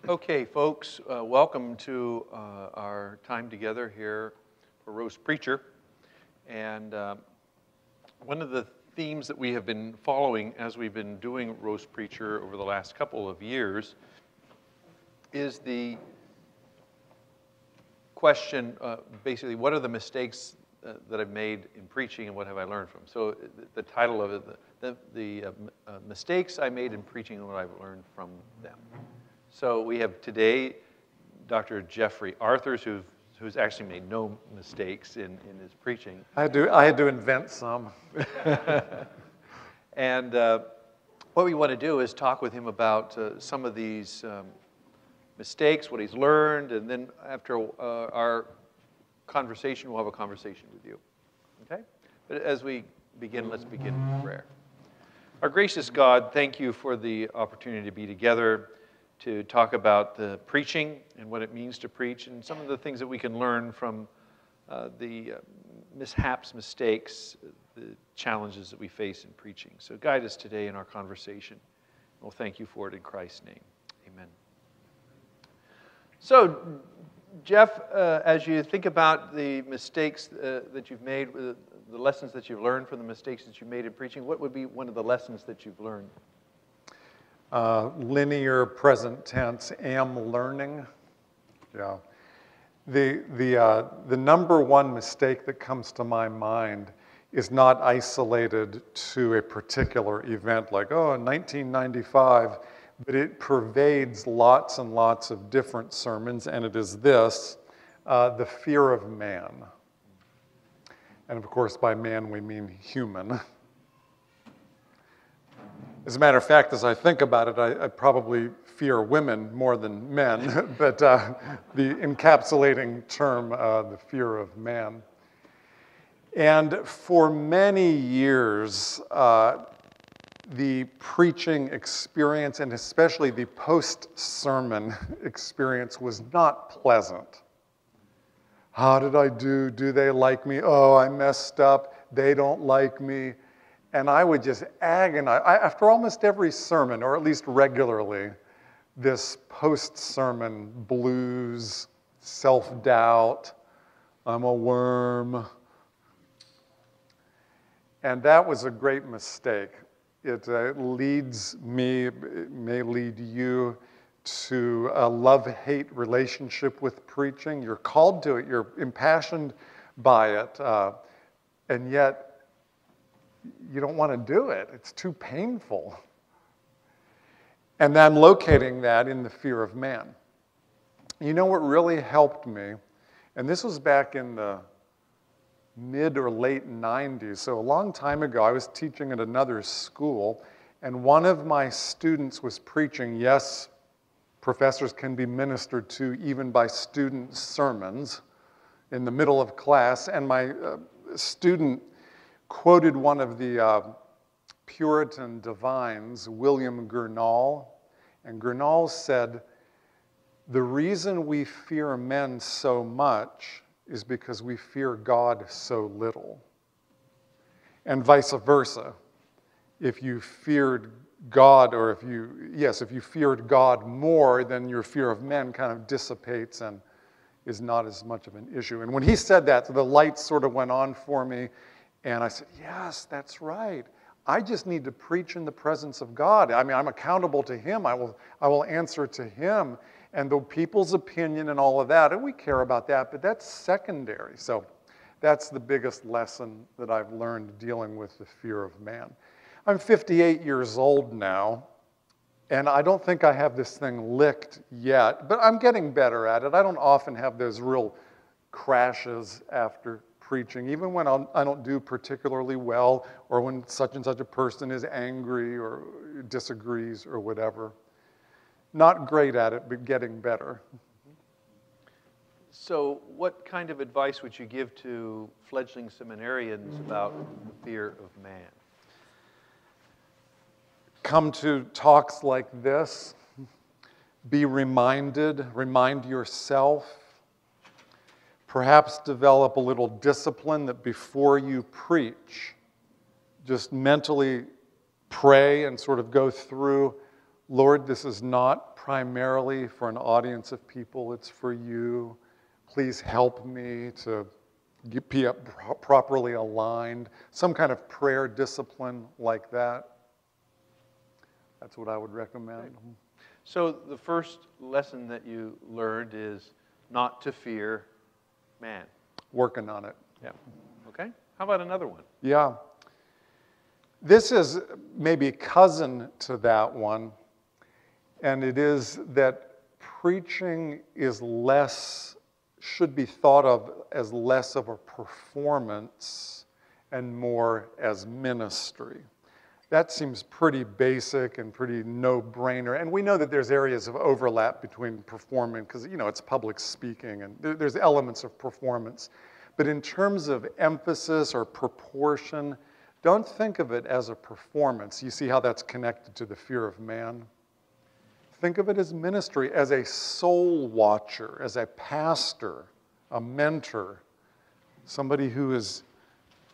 Okay, folks, welcome to our time together here for Roast Preacher. And one of the themes that we have been following as we've been doing Roast Preacher over the last couple of years is the question, basically, what are the mistakes that I've made in preaching and what have I learned from? So the title of it, the mistakes I made in preaching and what I've learned from them. So we have today Dr. Jeffrey Arthurs, who's actually made no mistakes in his preaching. I had to invent some. And what we want to do is talk with him about some of these mistakes, what he's learned, and then after our conversation, we'll have a conversation with you. Okay? But as we begin, let's begin with prayer. Our gracious God, thank you for the opportunity to be together to talk about the preaching and what it means to preach and some of the things that we can learn from the mishaps, mistakes, the challenges that we face in preaching. So guide us today in our conversation. We'll thank you for it in Christ's name. Amen. So, Jeff, as you think about the mistakes that you've made, the lessons that you've learned from the mistakes that you made in preaching, what would be one of the lessons that you've learned? Linear present tense, am learning. Yeah. The number one mistake that comes to my mind is not isolated to a particular event like, in 1995, but it pervades lots and lots of different sermons, and it is this, the fear of man. And of course, by man we mean human. As a matter of fact, as I think about it, I probably fear women more than men, but the encapsulating term, the fear of man. And for many years, the preaching experience, and especially the post-sermon experience, was not pleasant. How did I do? Do they like me? Oh, I messed up. They don't like me. And I would just agonize. After almost every sermon, or at least regularly, this post-sermon blues, self-doubt, I'm a worm. And that was a great mistake. It leads me, it may lead you to a love-hate relationship with preaching. You're called to it, you're impassioned by it, and yet you don't want to do it. It's too painful. And I'm locating that in the fear of man. You know what really helped me? And this was back in the mid or late 90s. So a long time ago, I was teaching at another school, and one of my students was preaching. Yes, professors can be ministered to even by student sermons in the middle of class, and my student quoted one of the Puritan divines, William Gurnall, and Gurnall said, "The reason we fear men so much is because we fear God so little." And vice versa. If you feared God, or if you feared God more, then your fear of men kind of dissipates and is not as much of an issue. And when he said that, the lights sort of went on for me. And I said, yes, that's right. I just need to preach in the presence of God. I mean, I'm accountable to Him. I will answer to Him. And the people's opinion and all of that, and we care about that, but that's secondary. So that's the biggest lesson that I've learned dealing with the fear of man. I'm 58 years old now, and I don't think I have this thing licked yet, but I'm getting better at it. I don't often have those real crashes after preaching, even when I don't do particularly well, or when such and such a person is angry or disagrees or whatever. Not great at it, but getting better. So what kind of advice would you give to fledgling seminarians about the fear of man? Come to talks like this. Be reminded, remind yourself. Perhaps develop a little discipline that before you preach, just mentally pray and sort of go through Lord, this is not primarily for an audience of people, it's for you. Please help me to be properly aligned. Some kind of prayer discipline like that. That's what I would recommend. Right. So the first lesson that you learned is not to fear man. Working on it. Yeah. Okay. How about another one? Yeah. This is maybe cousin to that one, and it is that preaching is should be thought of as less of a performance and more as ministry. That seems pretty basic and pretty no-brainer. And we know that there's areas of overlap between performing, because, it's public speaking, and there's elements of performance. But in terms of emphasis or proportion, don't think of it as a performance. You see how that's connected to the fear of man? Think of it as ministry, as a soul watcher, as a pastor, a mentor, somebody who is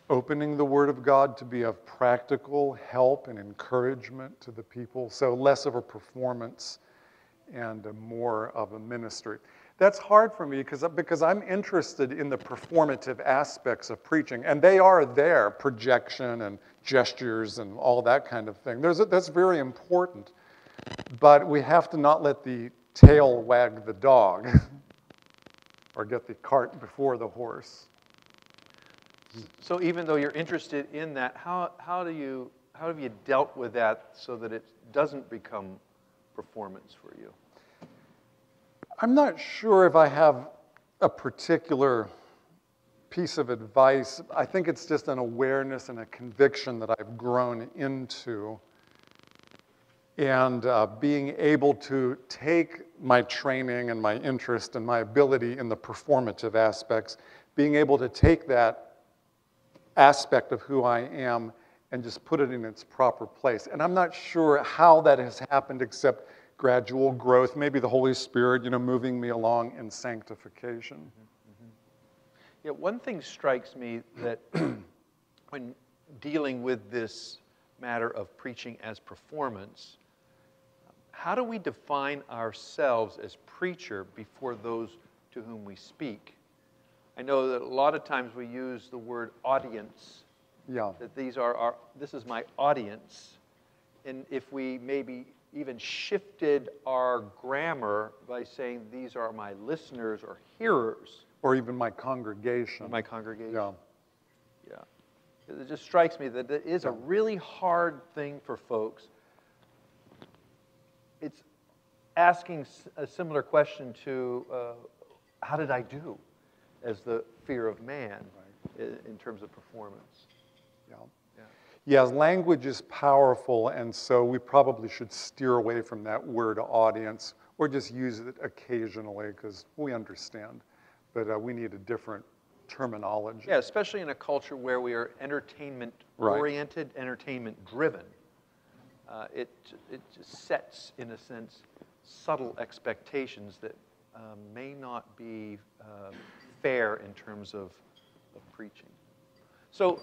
opening the Word of God to be of practical help and encouragement to the people. So less of a performance and more of a ministry. That's hard for me because I'm interested in the performative aspects of preaching, and they are there, projection and gestures and all that kind of thing. That's very important, but we have to not let the tail wag the dog or get the cart before the horse. So even though you're interested in that, how have you dealt with that so that it doesn't become performance for you? I'm not sure if I have a particular piece of advice. I think it's just an awareness and a conviction that I've grown into. And being able to take my training and my interest and my ability in the performative aspects, being able to take that aspect of who I am and just put it in its proper place. And I'm not sure how that has happened except gradual growth, maybe the Holy Spirit, moving me along in sanctification. Mm-hmm. Yeah, one thing strikes me that when dealing with this matter of preaching as performance, how do we define ourselves as preacher before those to whom we speak? I know that a lot of times we use the word audience. Yeah. That this is my audience. And if we maybe even shifted our grammar by saying these are my listeners or hearers. Or even my congregation. My congregation. Yeah. Yeah. It just strikes me that it is a really hard thing for folks. It's asking a similar question to how did I do as the fear of man in terms of performance. Yeah, language is powerful, and so we probably should steer away from that word audience or just use it occasionally because we understand. But we need a different terminology. Yeah, especially in a culture where we are entertainment-oriented, entertainment-driven. It just sets, in a sense, subtle expectations that may not be fair in terms of preaching. So,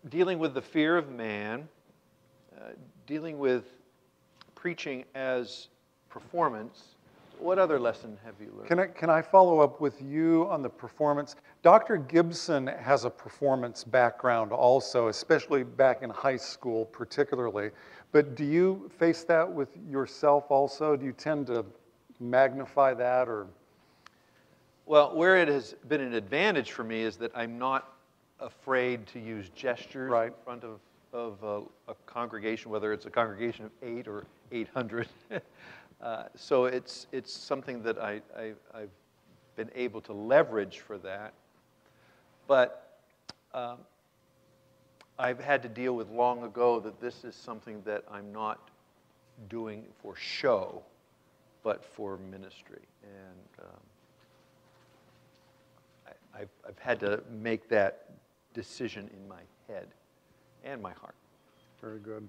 dealing with the fear of man, dealing with preaching as performance, what other lesson have you learned? Can I follow up with you on the performance? Dr. Gibson has a performance background also, especially back in high school particularly. But do you face that with yourself also? Do you tend to magnify that or? Well, where it has been an advantage for me is that I'm not afraid to use gestures in front of a congregation, whether it's a congregation of 8 or 800. So it's something that I've been able to leverage for that. But I've had to deal with long ago that this is something that I'm not doing for show, but for ministry. And I've had to make that decision in my head and my heart. Very good.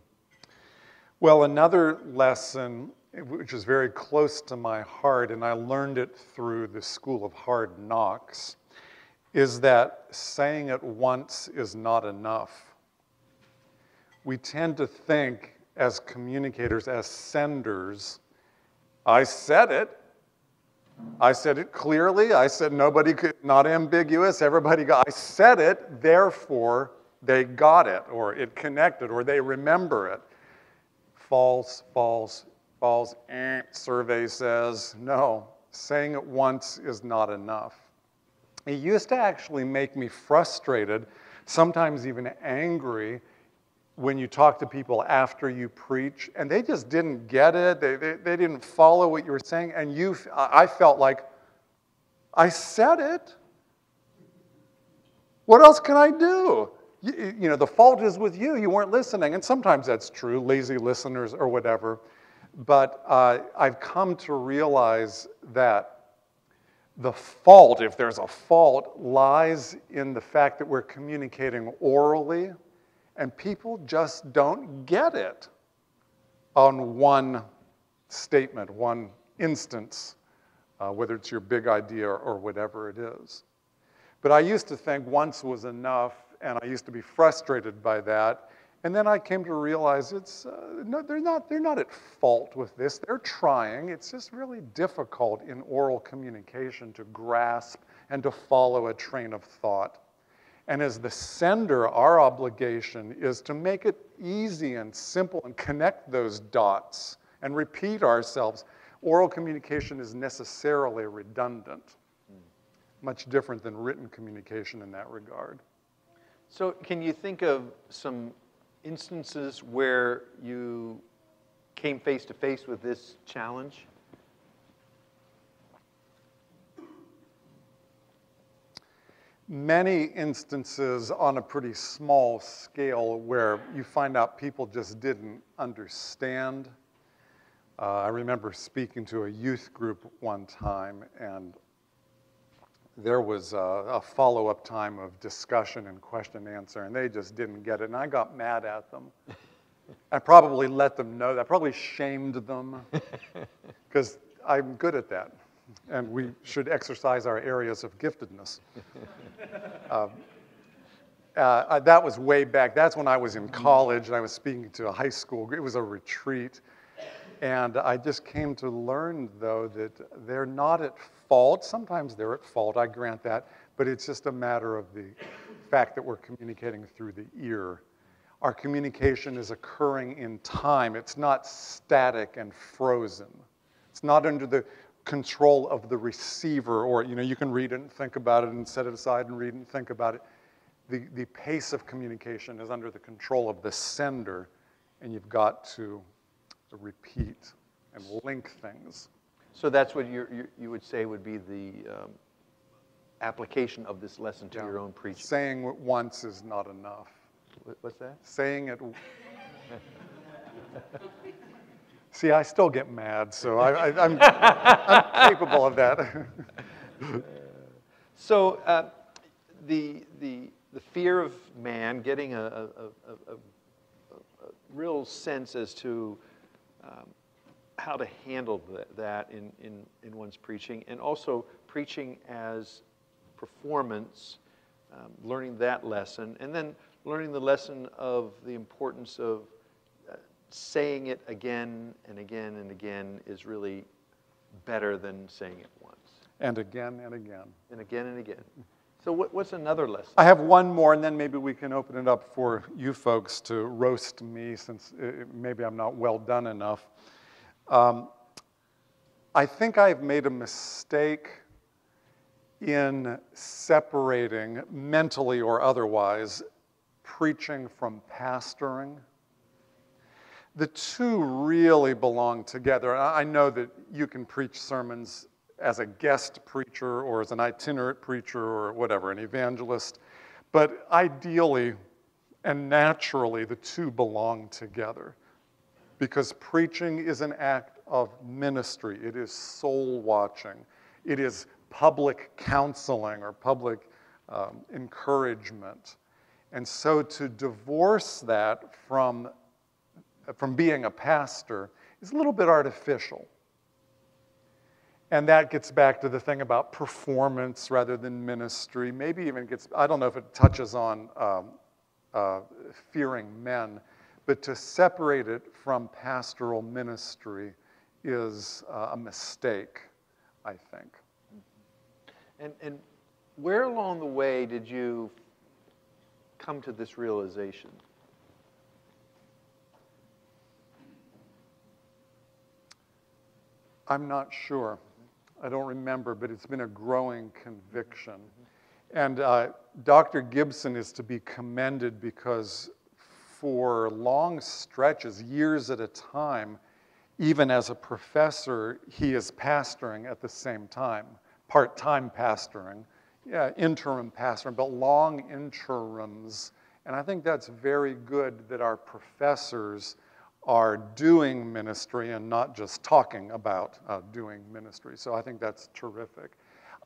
Well, another lesson, which is very close to my heart, and I learned it through the School of Hard Knocks, is that saying it once is not enough. We tend to think as communicators, as senders. I said it. I said it clearly. I said nobody could, not ambiguous, everybody got, I said it, therefore they got it, or it connected, or they remember it. False, false, false, survey says, no, saying it once is not enough. It used to actually make me frustrated, sometimes even angry, when you talk to people after you preach, and they just didn't get it, they didn't follow what you were saying, and I felt like, I said it. What else can I do? You know, the fault is with you. You weren't listening. And sometimes that's true, lazy listeners or whatever. But I've come to realize that the fault, if there's a fault, lies in the fact that we're communicating orally, and people just don't get it on one statement, one instance, whether it's your big idea or whatever it is. But I used to think once was enough, and I used to be frustrated by that. And then I came to realize no, they're not at fault with this. They're trying. It's just really difficult in oral communication to grasp and to follow a train of thought. And as the sender, our obligation is to make it easy and simple and connect those dots and repeat ourselves. Oral communication is necessarily redundant, much different than written communication in that regard. So can you think of some instances where you came face to face with this challenge? Many instances on a pretty small scale where you find out people just didn't understand. I remember speaking to a youth group one time, and there was a follow-up time of discussion and question and answer, and they just didn't get it, and I got mad at them. I probably let them know that. I probably shamed them, because I'm good at that, and we should exercise our areas of giftedness. That was way back. That's when I was in college, and I was speaking to a high school. It was a retreat. And I just came to learn, though, that they're not at fault. Sometimes they're at fault, I grant that, but it's just a matter of the fact that we're communicating through the ear. Our communication is occurring in time. It's not static and frozen. It's not under the control of the receiver, or you can read it and think about it and set it aside and read it and think about it. The pace of communication is under the control of the sender, and you've got to repeat and link things. So that's what you would say would be the application of this lesson to your own preaching. Saying it once is not enough. What's that? Saying it. See, I still get mad, so I'm capable of that. So the fear of man, getting a real sense as to how to handle that in one's preaching, and also preaching as performance, learning that lesson, and then learning the lesson of the importance of saying it again and again and again is really better than saying it once. And again and again. And again and again. So what's another lesson? I have one more, and then maybe we can open it up for you folks to roast me, since maybe I'm not well done enough. I think I've made a mistake in separating, mentally or otherwise, preaching from pastoring. The two really belong together. I know that you can preach sermons as a guest preacher or as an itinerant preacher or whatever, an evangelist. But ideally and naturally, the two belong together, because preaching is an act of ministry. It is soul watching. It is public counseling or public encouragement. And so to divorce that from being a pastor is a little bit artificial. And that gets back to the thing about performance rather than ministry. Maybe even gets, I don't know if it touches on fearing men, But to separate it from pastoral ministry is a mistake, I think. And where along the way did you come to this realization? I'm not sure. I don't remember, but it's been a growing conviction. And Dr. Gibson is to be commended because for long stretches, years at a time, even as a professor, he is pastoring at the same time, part-time pastoring, interim pastoring, but long interims. And I think that's very good that our professors are doing ministry and not just talking about doing ministry. So I think that's terrific.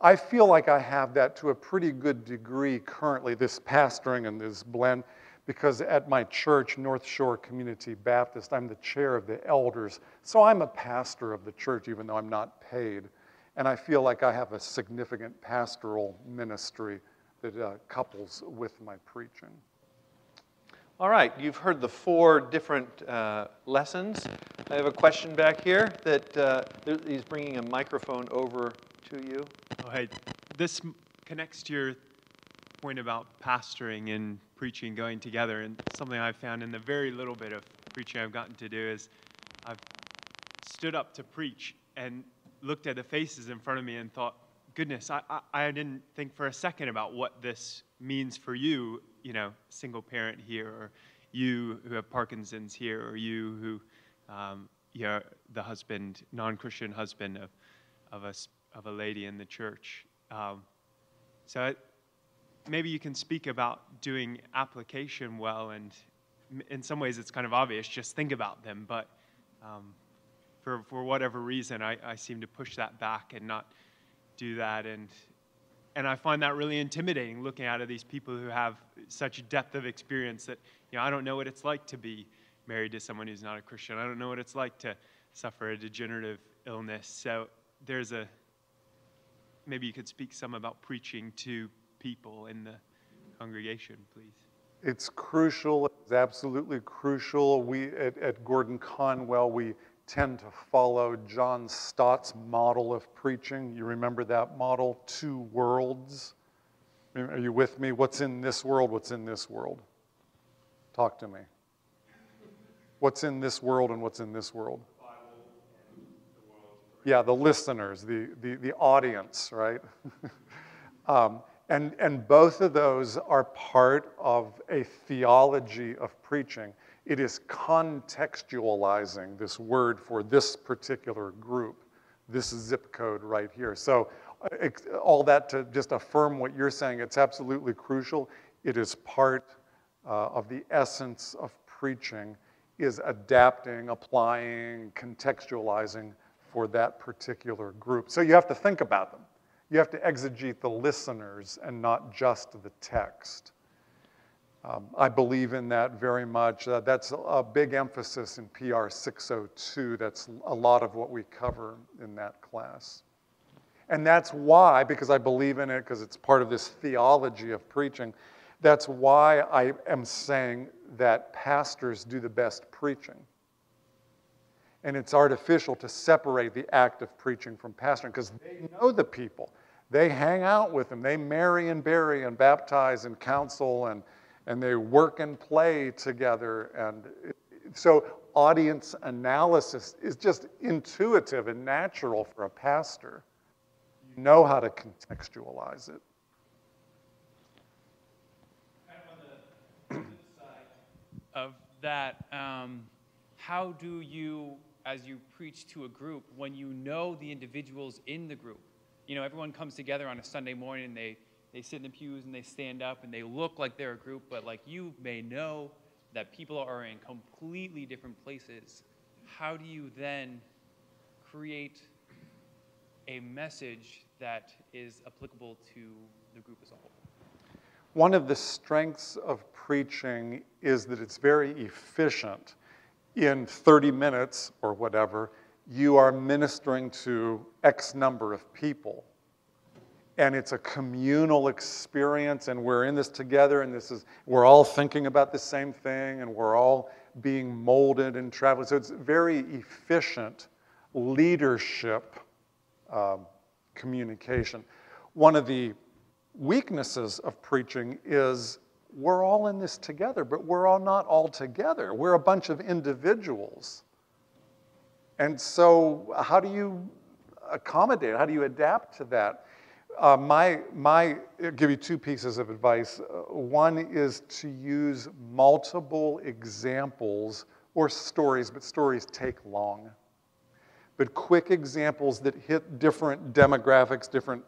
I feel like I have that to a pretty good degree currently, this pastoring and this blend, because at my church, North Shore Community Baptist, I'm the chair of the elders. So I'm a pastor of the church, even though I'm not paid. And I feel like I have a significant pastoral ministry that couples with my preaching. All right, you've heard the 4 different lessons. I have a question back here that he's bringing a microphone over to you. Oh, hey, this connects to your point about pastoring and preaching going together, and something I've found in the very little bit of preaching I've gotten to do is I've stood up to preach and looked at the faces in front of me and thought, goodness, I didn't think for a second about what this means for you, you know, single parent here, or you who have Parkinson's here, or you who, you're the husband, non-Christian husband of a lady in the church. Maybe you can speak about doing application well, and in some ways it's kind of obvious, just think about them, but for whatever reason, I seem to push that back and not do that, and I find that really intimidating, looking out at these people who have such depth of experience that, you know, I don't know what it's like to be married to someone who's not a Christian. I don't know what it's like to suffer a degenerative illness. So maybe you could speak some about preaching to people in the congregation, please. It's crucial. It's absolutely crucial. We at Gordon-Conwell, we tend to follow John Stott's model of preaching. You remember that model? 2 worlds. Are you with me? What's in this world? What's in this world? Talk to me. What's in this world and what's in this world? Yeah, the listeners, the audience, right? And both of those are part of a theology of preaching. It is contextualizing this word for this particular group, this zip code right here. So all that to just affirm what you're saying, it's absolutely crucial. It is part of the essence of preaching, is adapting, applying, contextualizing for that particular group. So you have to think about them. You have to exegete the listeners and not just the text. I believe in that very much. That's a big emphasis in PR 602. That's a lot of what we cover in that class. And that's why, because I believe in it, because it's part of this theology of preaching, that's why I am saying that pastors do the best preaching. And it's artificial to separate the act of preaching from pastoring, because they know the people. They hang out with them. They marry and bury and baptize and counsel, and they work and play together. And so audience analysis is just intuitive and natural for a pastor. You know how to contextualize it. Kind of on the flip side of that, how do you, as you preach to a group, when you know the individuals in the group? You know, everyone comes together on a Sunday morning, and they sit in the pews and they stand up and they look like they're a group, but like you may know that people are in completely different places. How do you then create a message that is applicable to the group as a whole? One of the strengths of preaching is that it's very efficient. In 30 minutes or whatever, you are ministering to X number of people. And it's a communal experience, and we're in this together, and we're all thinking about the same thing, and we're all being molded and traveling. So it's very efficient leadership communication. One of the weaknesses of preaching is we're all in this together, but we're all not all together. We're a bunch of individuals. And so how do you accommodate? How do you adapt to that? I'll give you two pieces of advice. One is to use multiple examples or stories, but stories take long. But quick examples that hit different demographics, different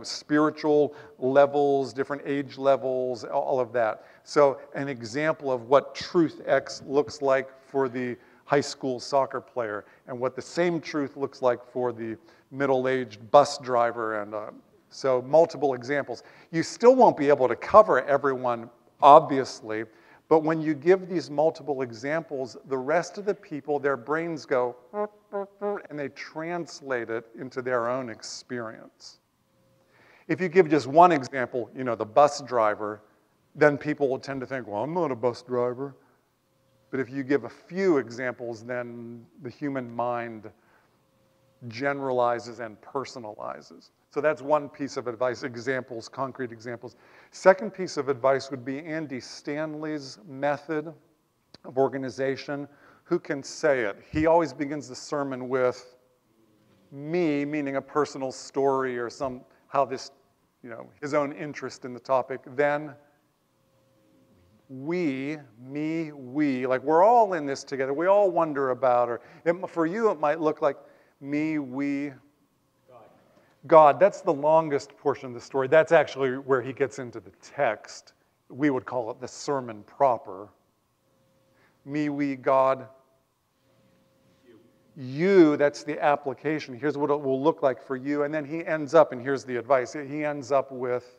spiritual levels, different age levels, all of that. So an example of what truth X looks like for the high school soccer player and what the same truth looks like for the middle-aged bus driver. And so multiple examples. You still won't be able to cover everyone, obviously, but when you give these multiple examples, the rest of the people, their brains go, and they translate it into their own experience. If you give just one example, the bus driver, then people will tend to think, well, I'm not a bus driver. But if you give a few examples, then the human mind generalizes and personalizes. So that's one piece of advice, examples, concrete examples. Second piece of advice would be Andy Stanley's method of organization. Who can say it? He always begins the sermon with me, meaning a personal story or how this, his own interest in the topic. Then we, me, we, like we're all in this together. We all wonder about, or for you it might look like me, we, God. That's the longest portion of the story. That's actually where he gets into the text. We would call it the sermon proper. Me, we, God. You, that's the application. Here's what it will look like for you. And then he ends up, and here's the advice, he ends up with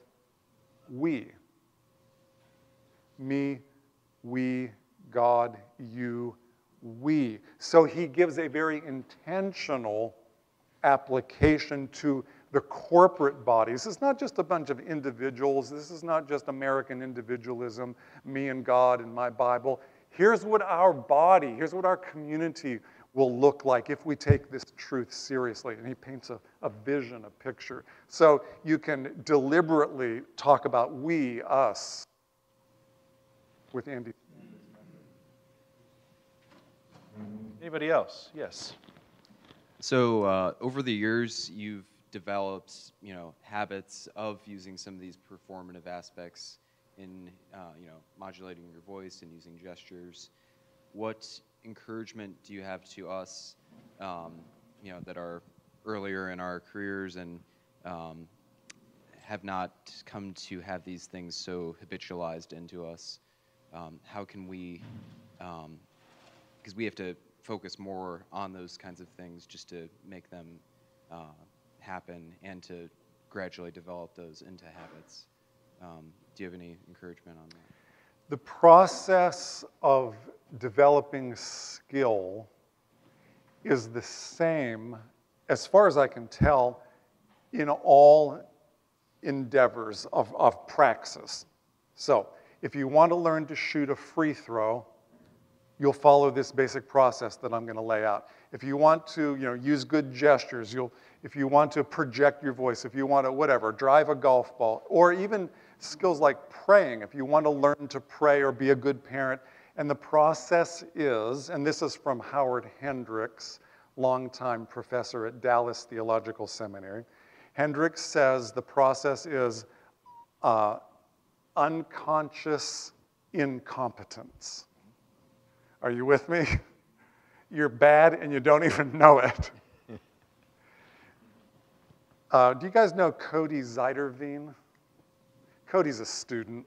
we. Me, we, God, you, we. So he gives a very intentional application to the corporate bodies. This is not just a bunch of individuals. This is not just American individualism, me and God and my Bible. Here's what our body, here's what our community will look like if we take this truth seriously. And he paints a vision, a picture. So you can deliberately talk about we, us, with Andy. Anybody else? Yes. So over the years, you've developed, habits of using some of these performative aspects in, modulating your voice and using gestures. What encouragement do you have to us, that are earlier in our careers and have not come to have these things so habitualized into us? How can we, because we have to focus more on those kinds of things just to make them happen and to gradually develop those into habits. Do you have any encouragement on that? The process of developing skill is the same, as far as I can tell, in all endeavors of praxis. So if you want to learn to shoot a free throw, you'll follow this basic process that I'm going to lay out. If you want to, use good gestures, if you want to project your voice, if you want to, drive a golf ball, or even skills like praying, if you want to learn to pray or be a good parent. And the process is, and this is from Howard Hendricks, longtime professor at Dallas Theological Seminary. Hendricks says the process is unconscious incompetence. Are you with me? You're bad and you don't even know it. Do you guys know Cody Zeiderveen? Cody's a student.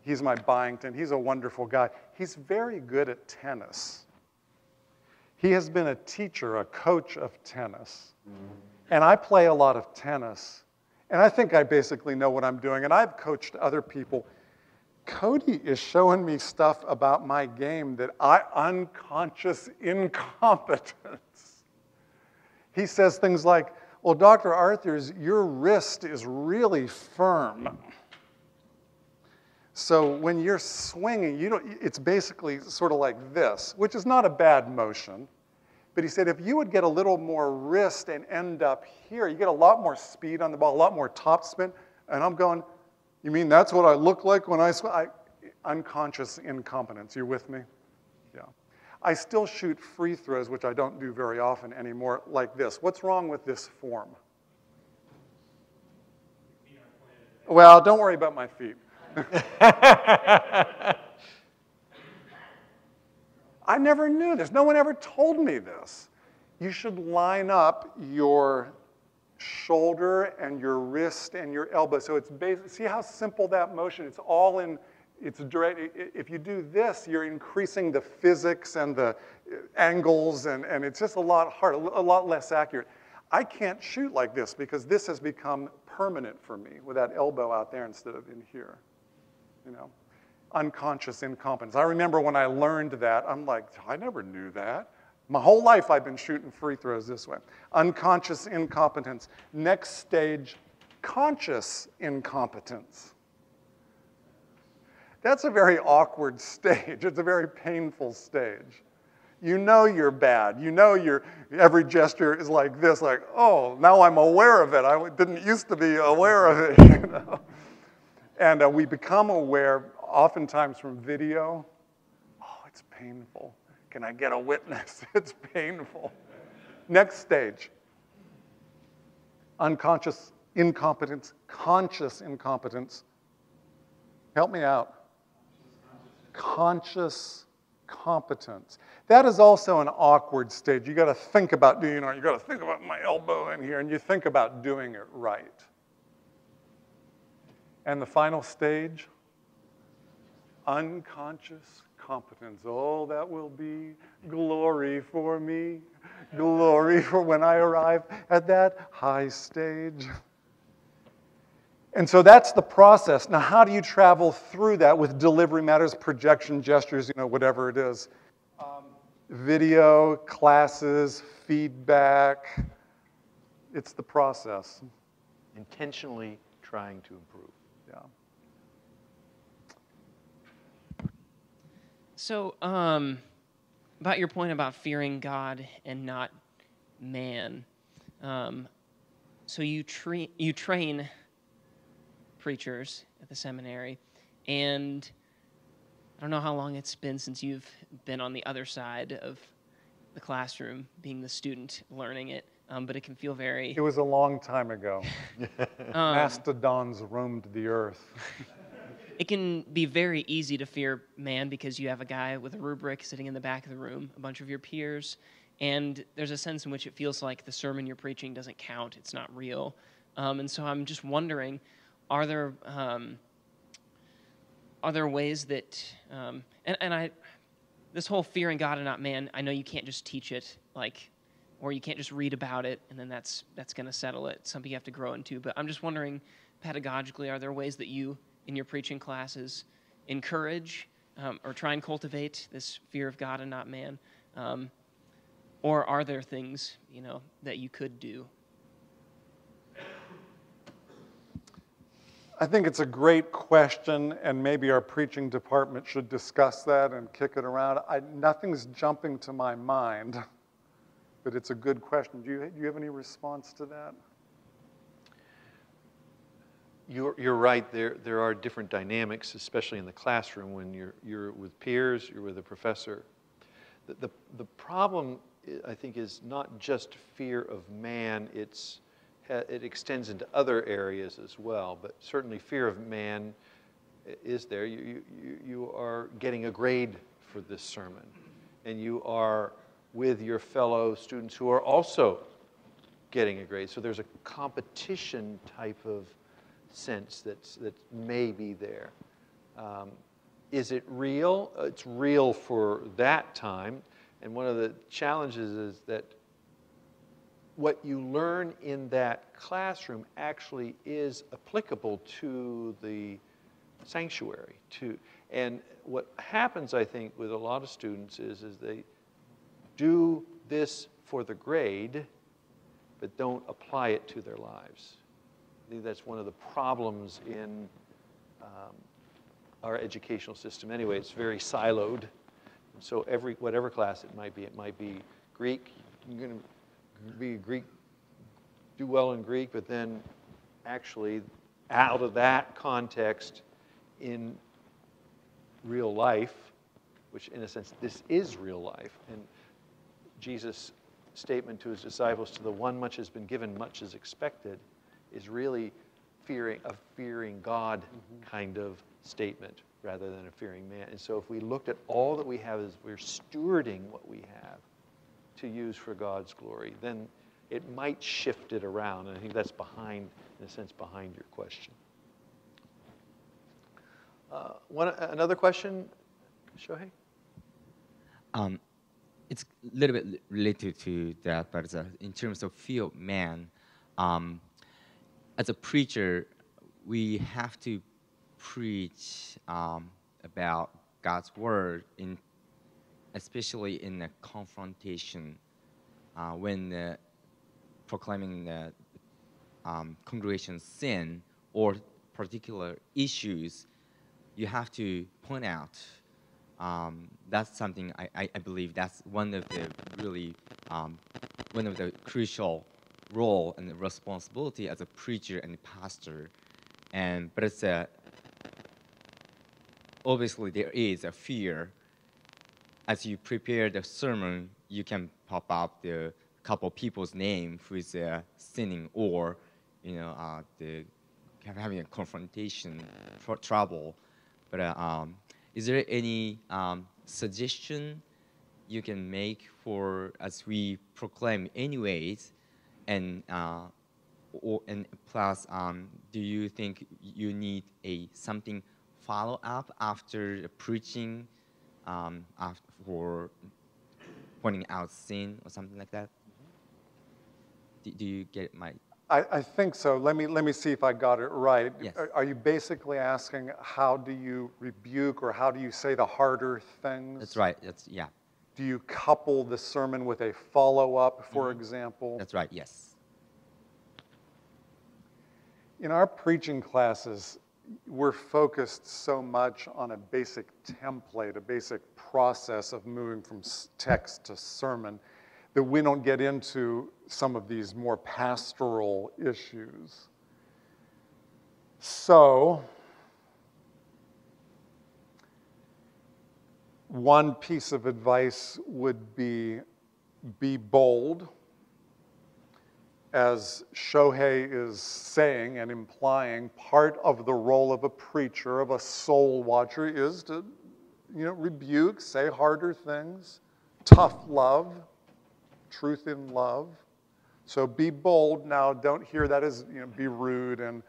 He's my Byington. He's a wonderful guy. He's very good at tennis. He has been a teacher, a coach of tennis. And I play a lot of tennis. And I think I basically know what I'm doing. And I've coached other people. Cody is showing me stuff about my game that unconscious incompetence. He says things like, well, Dr. Arthurs, your wrist is really firm. So when you're swinging, it's basically sort of like this, which is not a bad motion. But he said if you would get a little more wrist and end up here, you get a lot more speed on the ball, a lot more top spin. And I'm going, you mean that's what I look like when I swing? Unconscious incompetence. You with me? Yeah. I still shoot free throws, which I don't do very often anymore, like this. What's wrong with this form? Well, don't worry about my feet. I never knew this. No one ever told me this. You should line up your shoulder and your wrist and your elbow. So it's basic. See how simple that motion? It's all in. It's direct. If you do this, you're increasing the physics and the angles, and it's just a lot harder, a lot less accurate. I can't shoot like this because this has become permanent for me with that elbow out there instead of in here. You know, unconscious incompetence. I remember when I learned that, I'm like, I never knew that. My whole life I've been shooting free throws this way. Unconscious incompetence. Next stage, conscious incompetence. That's a very awkward stage. It's a very painful stage. You know you're bad. You know every gesture is like this, like, oh, now I'm aware of it. I didn't used to be aware of it, you know. And we become aware, oftentimes from video. Oh, it's painful. Can I get a witness? It's painful. Next stage. Unconscious incompetence, conscious incompetence. Help me out. Conscious competence. That is also an awkward stage. You got to think about doing it. You got to think about my elbow in here, and you think about doing it right. And the final stage, unconscious competence. Oh, that will be glory for me, glory for when I arrive at that high stage. And so that's the process. Now, how do you travel through that with delivery matters, projection, gestures, you know, whatever it is? Video, classes, feedback. It's the process. Intentionally trying to improve. Yeah. So, about your point about fearing God and not man. So you train preachers at the seminary, and I don't know how long it's been since you've been on the other side of the classroom, being the student learning it, but it can feel very... It was a long time ago. Mastodons roamed the earth. It can be very easy to fear man because you have a guy with a rubric sitting in the back of the room, a bunch of your peers, and there's a sense in which it feels like the sermon you're preaching doesn't count, it's not real. And so I'm just wondering, are there ways that, this whole fearing God and not man, I know you can't just teach it, or you can't just read about it, and then that's going to settle it. Something you have to grow into. But I'm just wondering, pedagogically, are there ways that you, in your preaching classes, encourage or try and cultivate this fear of God and not man? Or are there things, that you could do? I think it's a great question, and maybe our preaching department should discuss that and kick it around. Nothing's jumping to my mind, but it's a good question. Do you have any response to that? You're right. There are different dynamics, especially in the classroom when you're with peers, you're with a professor. The problem, I think, is not just fear of man. It extends into other areas as well, but certainly fear of man is there. You are getting a grade for this sermon, and you are with your fellow students who are also getting a grade. So there's a competition type of sense that may be there. Is it real? It's real for that time, and one of the challenges is that what you learn in that classroom actually is applicable to the sanctuary. And what happens, I think, with a lot of students is they do this for the grade, but don't apply it to their lives. I think that's one of the problems in our educational system anyway. It's very siloed. So whatever class it might be Greek. You're going to be Greek, do well in Greek, but then actually out of that context in real life, which in a sense, this is real life. And Jesus' statement to his disciples, to the one much has been given, much is expected, is really a fearing God kind of statement rather than a fearing man. And so if we looked at all that we have as we're stewarding what we have to use for God's glory, then it might shift it around. And I think that's behind, in a sense, behind your question. Another question, Shohei? It's a little bit related to that, but in terms of fear of man, as a preacher, we have to preach about God's word, especially in a confrontation when proclaiming the congregation's sin or particular issues. You have to point out. That's something I believe that's one of the really one of the crucial role and responsibility as a preacher and pastor. But it's obviously there is a fear. As you prepare the sermon, you can pop up the couple people's name who is sinning or having a confrontation for trouble. But is there any suggestion you can make for as we proclaim anyways, and plus, do you think you need something follow up after the preaching, for pointing out sin or something like that? Do you get my? I think so. Let me see if I got it right. Yes. Are you basically asking how do you rebuke or how do you say the harder things? That's right. Yeah. Do you couple the sermon with a follow-up, for example? That's right. Yes. In our preaching classes, we're focused so much on a basic template, a basic process of moving from text to sermon, that we don't get into some of these more pastoral issues. So, one piece of advice would be bold. As Shohei is saying and implying, part of the role of a preacher, of a soul watcher, is to, rebuke, say harder things, tough love, truth in love. So be bold. Now, don't hear that as, be rude and,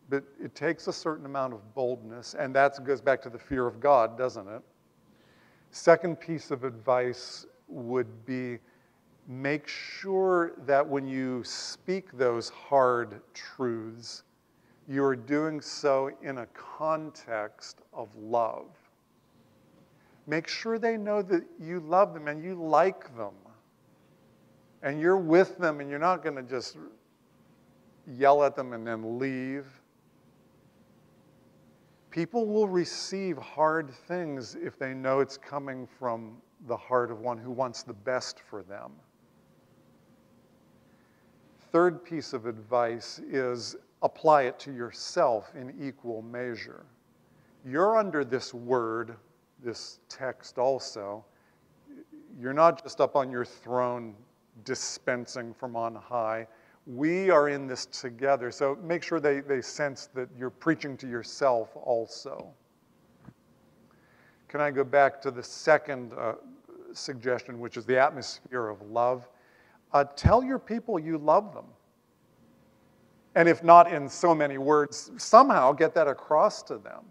but it takes a certain amount of boldness, and that goes back to the fear of God, doesn't it? Second piece of advice would be make sure that when you speak those hard truths, you are doing so in a context of love. Make sure they know that you love them and you like them. And you're with them and you're not going to just yell at them and then leave. People will receive hard things if they know it's coming from the heart of one who wants the best for them. Third piece of advice is apply it to yourself in equal measure. You're under this word, this text also. You're not just up on your throne dispensing from on high. We are in this together. So make sure they sense that you're preaching to yourself also. Can I go back to the second suggestion, which is the atmosphere of love? Tell your people you love them. And if not in so many words, somehow get that across to them.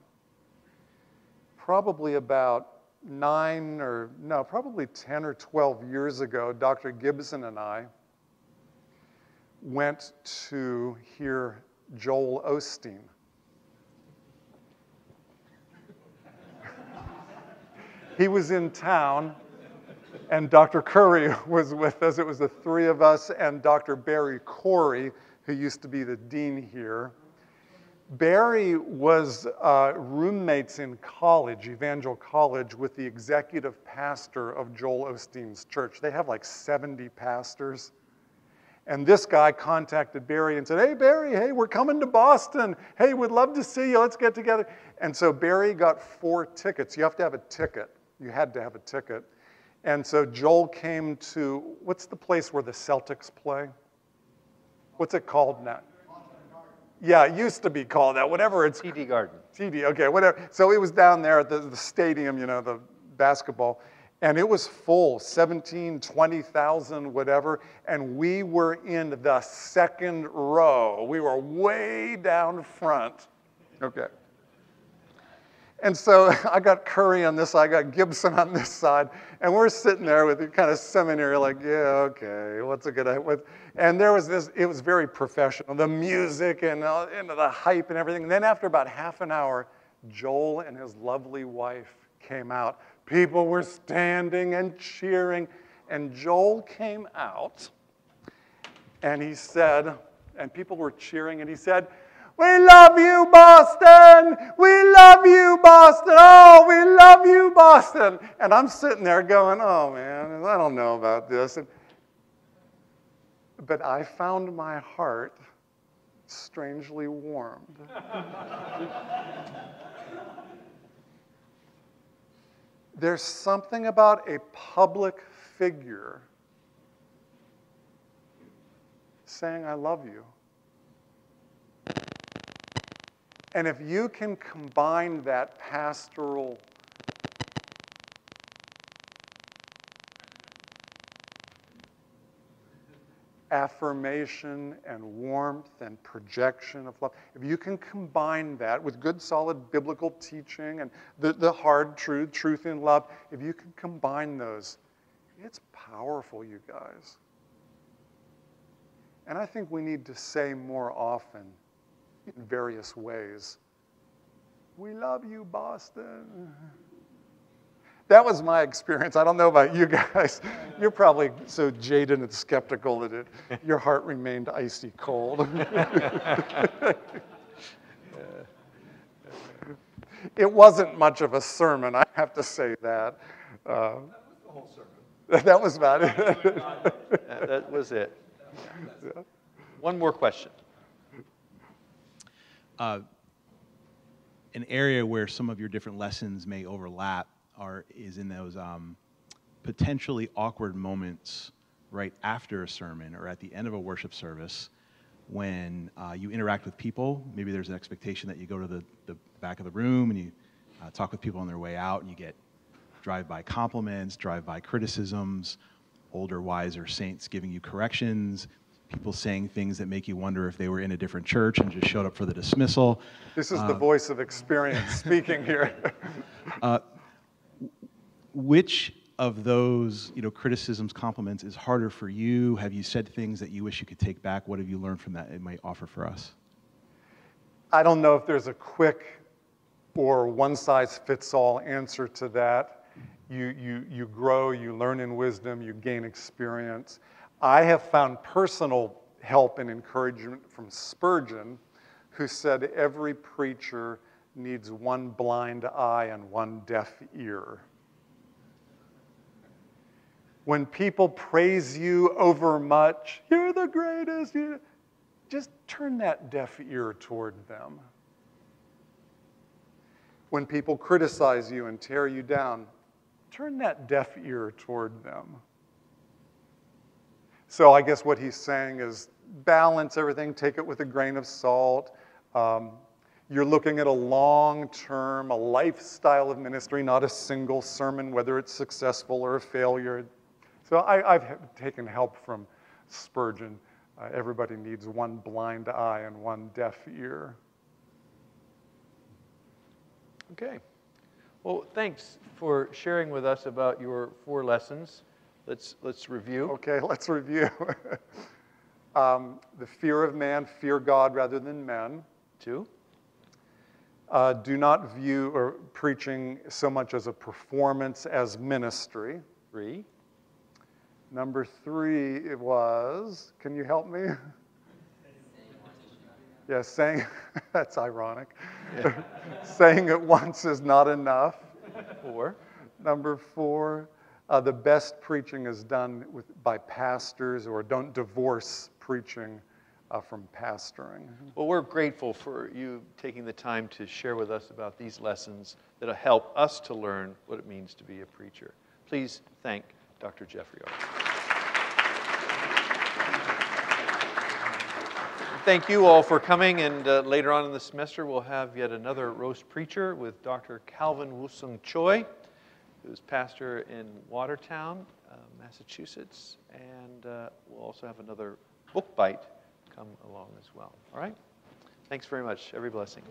Probably about 10 or 12 years ago, Dr. Gibson and I went to hear Joel Osteen. He was in town, and Dr. Curry was with us. It was the three of us and Dr. Barry Corey, who used to be the dean here. Barry was roommates in college, Evangel College, with the executive pastor of Joel Osteen's church. They have like 70 pastors. And this guy contacted Barry and said, hey, Barry, hey, we're coming to Boston. Hey, we'd love to see you. Let's get together. And so Barry got 4 tickets. You have to have a ticket. You had to have a ticket. And so Joel came to, what's the place where the Celtics play? What's it called now? Yeah, it used to be called that, whatever it's. TD Garden. TD, okay, whatever. So it was down there at the stadium, you know, the basketball. And it was full, 17, 20,000, whatever. And we were in the second row. We were way down front. Okay. And so I got Curry on this side, I got Gibson on this side. And we're sitting there with the kind of seminary, like, yeah, okay, what's a good idea? And there was this, it was very professional, the music and the hype and everything. And then after about half an hour, Joel and his lovely wife came out. People were standing and cheering. And Joel came out, and he said, and people were cheering, and he said, we love you, Boston! We love you, Boston! Oh, we love you, Boston! And I'm sitting there going, oh, man, I don't know about this. But I found my heart strangely warmed. There's something about a public figure saying, I love you. And if you can combine that pastoral affirmation and warmth and projection of love, if you can combine that with good, solid biblical teaching and the hard truth in love, if you can combine those, it's powerful, you guys. And I think we need to say more often, in various ways, we love you, Boston. That was my experience. I don't know about you guys. You're probably so jaded and skeptical that your heart remained icy cold. It wasn't much of a sermon, I have to say that. That was the whole sermon. That was about it. That was it. Yeah. One more question. An area where some of your different lessons may overlap is in those potentially awkward moments right after a sermon or at the end of a worship service when you interact with people. Maybe there's an expectation that you go to the back of the room and you talk with people on their way out and you get drive-by compliments, drive-by criticisms, older, wiser saints giving you corrections, people saying things that make you wonder if they were in a different church and just showed up for the dismissal. This is the voice of experience speaking here. Which of those, criticisms, compliments is harder for you? Have you said things that you wish you could take back? What have you learned from that it might offer for us? I don't know if there's a quick or one-size-fits-all answer to that. You grow, you learn in wisdom, you gain experience. I have found personal help and encouragement from Spurgeon, who said every preacher needs one blind eye and one deaf ear. When people praise you overmuch, you're the greatest, just turn that deaf ear toward them. When people criticize you and tear you down, turn that deaf ear toward them. So I guess what he's saying is balance everything, take it with a grain of salt. You're looking at a long-term, a lifestyle of ministry, not a single sermon, whether it's successful or a failure. So I've taken help from Spurgeon. Everybody needs one blind eye and one deaf ear. Okay. Well, thanks for sharing with us about your 4 lessons. Let's review. Okay, let's review. The fear of man, fear God rather than men. 2. Do not view preaching so much as a performance as ministry. 3. Number 3 it was, can you help me? Yeah, saying, that's ironic. Saying it once is not enough. 4. Number 4, the best preaching is done by pastors, or don't divorce preaching from pastoring. Well, we're grateful for you taking the time to share with us about these lessons that'll help us to learn what it means to be a preacher. Please thank Dr. Jeffrey O. Thank you all for coming, and later on in the semester we'll have yet another roast preacher with Dr. Calvin Woo-Sung Choi, who's pastor in Watertown, Massachusetts, and we'll also have another book bite come along as well. All right? Thanks very much. Every blessing.